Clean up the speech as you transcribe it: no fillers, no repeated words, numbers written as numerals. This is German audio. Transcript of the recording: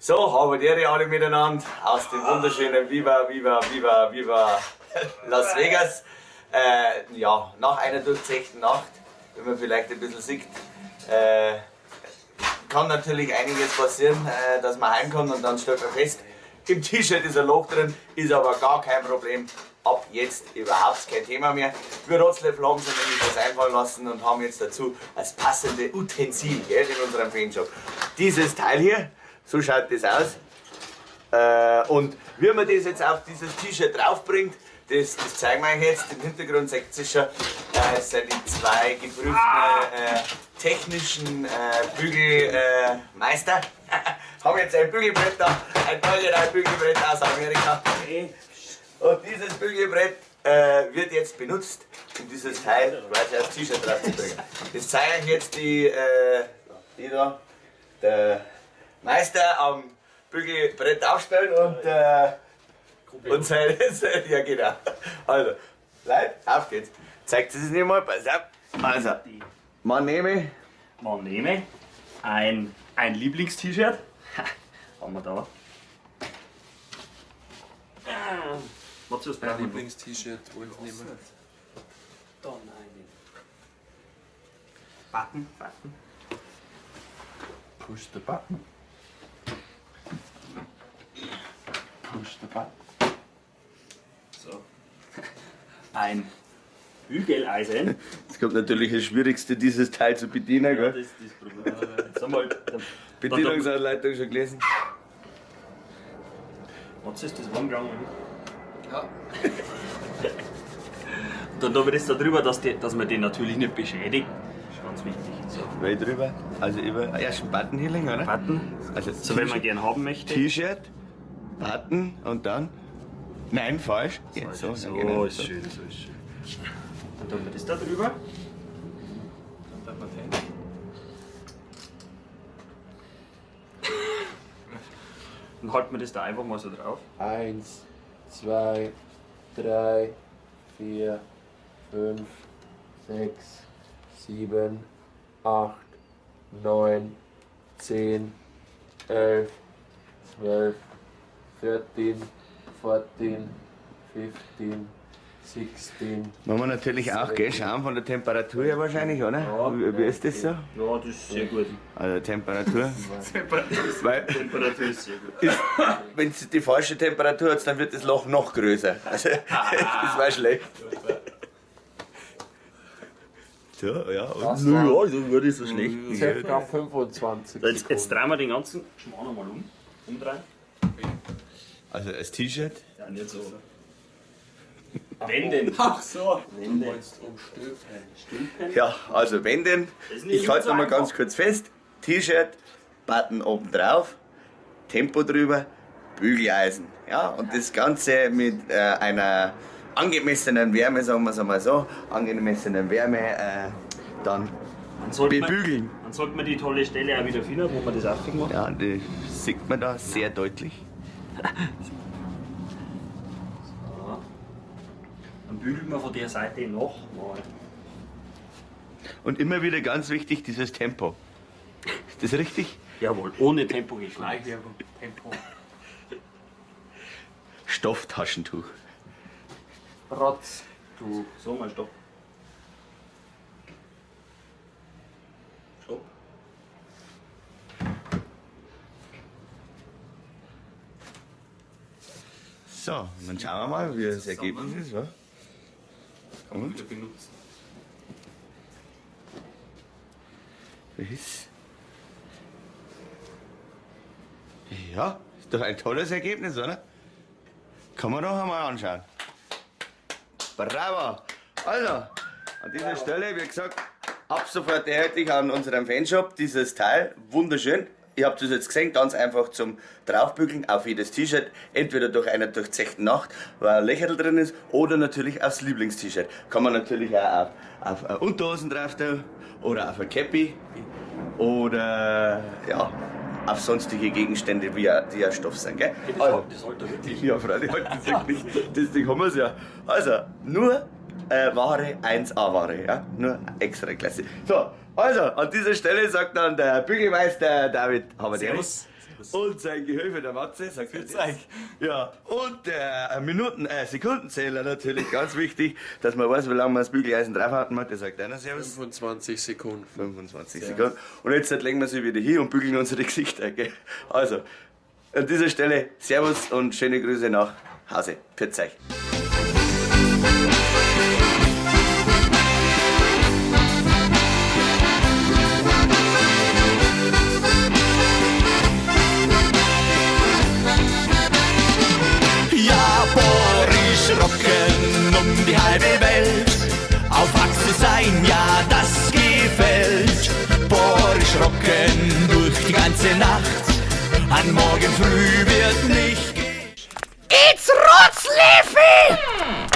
So, haben die alle miteinander aus dem wunderschönen Viva Las Vegas. Ja, nach einer durchzechten Nacht, wenn man vielleicht ein bisschen sieht, kann natürlich einiges passieren, dass man heimkommt und dann stellt man fest, im T-Shirt ist ein Loch drin, ist aber gar kein Problem. Ab jetzt überhaupt kein Thema mehr. Wir Rotzlöffel haben sich nämlich was einfallen lassen und haben jetzt dazu das passende Utensil, gell, in unserem Fanshop. Dieses Teil hier, so schaut das aus. Und wie man das jetzt auf dieses T-Shirt draufbringt, das zeigen wir euch jetzt. Im Hintergrund seht ihr schon, es sind die zwei geprüften technischen Bügelmeister. Haben jetzt ein Bügelbrett da, ein Original-Bügelbrett aus Amerika. Und dieses Bügelbrett wird jetzt benutzt, um dieses Teil quasi aufs T-Shirt draufzubringen. Das zeigen euch jetzt die da, der Meister am Bügelbrett aufstellen und sein, ja genau. Also, Leute, auf geht's. Zeigt es nicht mal, pass auf. Also, man nehme ein Lieblingst-T-Shirt. Haben wir da. Was ist Mein Lieblings-T-Shirt wollte ich nehmen. Dann einen Button. Push the button. Push the button. So. Ein Bügeleisen. Es kommt natürlich das Schwierigste, dieses Teil zu bedienen. Ja, Gell? das ist das Problem. Jetzt einmal, Bedienungsanleitung schon gelesen. was ist das warm Ja. Dann tun wir das da drüber, dass man den natürlich nicht beschädigt. Das ist ganz wichtig. So. Weil drüber, also über erst einen Button hier legen, oder? Button. Also So, wenn man gern haben möchte. T-Shirt, Button und dann. Nein, falsch. Ja, so, So, genau, ist schön, so ist schön. Dann tun wir das da drüber. Dann darf man Dann halten wir das da einfach mal so drauf. 1, 2, 3, 4, 5, 6, 7, 8, 9, 10, 11, 12, 13, 14, 15, 16. Machen wir natürlich auch, gell? Schauen von der Temperatur her wahrscheinlich, oder? Wie ist das so? Ja, das ist sehr gut. Also Temperatur. Weil, Temperatur ist sehr gut. wenn es die falsche Temperatur hat, dann wird das Loch noch größer. Also, das war schlecht. So, ja. Und Das Ja, war das war nicht so schlecht. circa 25 Jetzt drehen wir den ganzen Schmarrn einmal umdrehen. also das T-Shirt. Ja, nicht so. Wenden. Ach so. Wenden. Umstülpen. Ja, also wenden. ist nicht Ich halte so noch mal einfach. ganz kurz fest. T-Shirt, Button oben drauf, Tempo drüber, Bügeleisen. Ja, und das Ganze mit einer angemessenen Wärme, sagen wir es einmal so, angemessenen Wärme dann bebügeln. Dann sollte man die tolle Stelle auch wieder finden, wo man das aufmacht. Ja, das sieht man da sehr deutlich. Dann bügelt man von der Seite noch mal. Und immer wieder ganz wichtig, dieses Tempo. Ist das richtig? Jawohl, ohne Tempo geschlagen. Tempo. Stofftaschentuch. Rotz. Du. So, mal stopp. Stopp. So, und dann schauen wir mal, wie das Ergebnis ist. Wa? Kann man wieder benutzen. Ist ja, ist doch ein tolles Ergebnis, oder? Kann man doch einmal anschauen. Bravo! Also, an dieser Stelle, wie gesagt, ab sofort erhältlich an unserem Fanshop dieses Teil. Wunderschön. Ihr habt es jetzt gesehen, ganz einfach zum Draufbügeln auf jedes T-Shirt. Entweder durch eine durchzechte Nacht, wo ein Löcherl drin ist, oder natürlich aufs Lieblings-T-Shirt. Kann man natürlich auch auf Unterhosen drauf tun, oder auf ein Cappy, oder ja, auf sonstige Gegenstände, die ja Stoff sind. Gell? Das sollte wirklich. Ja, Freunde, halten Sie wirklich. Deswegen haben wir es ja. Also, nur Ware, 1A-Ware, ja? Nur extra Klasse. So, also, an dieser Stelle sagt dann der Bügelmeister David Haberderich. und sein Gehilfe, der Matze, sagt Für er Zeug. Ja, und der Sekundenzähler natürlich, ganz wichtig, dass man weiß, wie lange man das Bügeleisen draufhalten hat. Der sagt einer Servus. 25 Sekunden. 25 Sekunden. Und jetzt legen wir sie wieder hin und bügeln unsere Gesichter. Gell? Also, an dieser Stelle Servus und schöne Grüße nach Hause. Pfiat euch. Ja, Boris rocken um die halbe Welt. Auf Achse sein, ja, das gefällt. Boris rocken durch die ganze Nacht. An morgen früh wird nicht. It's Rotzleffe!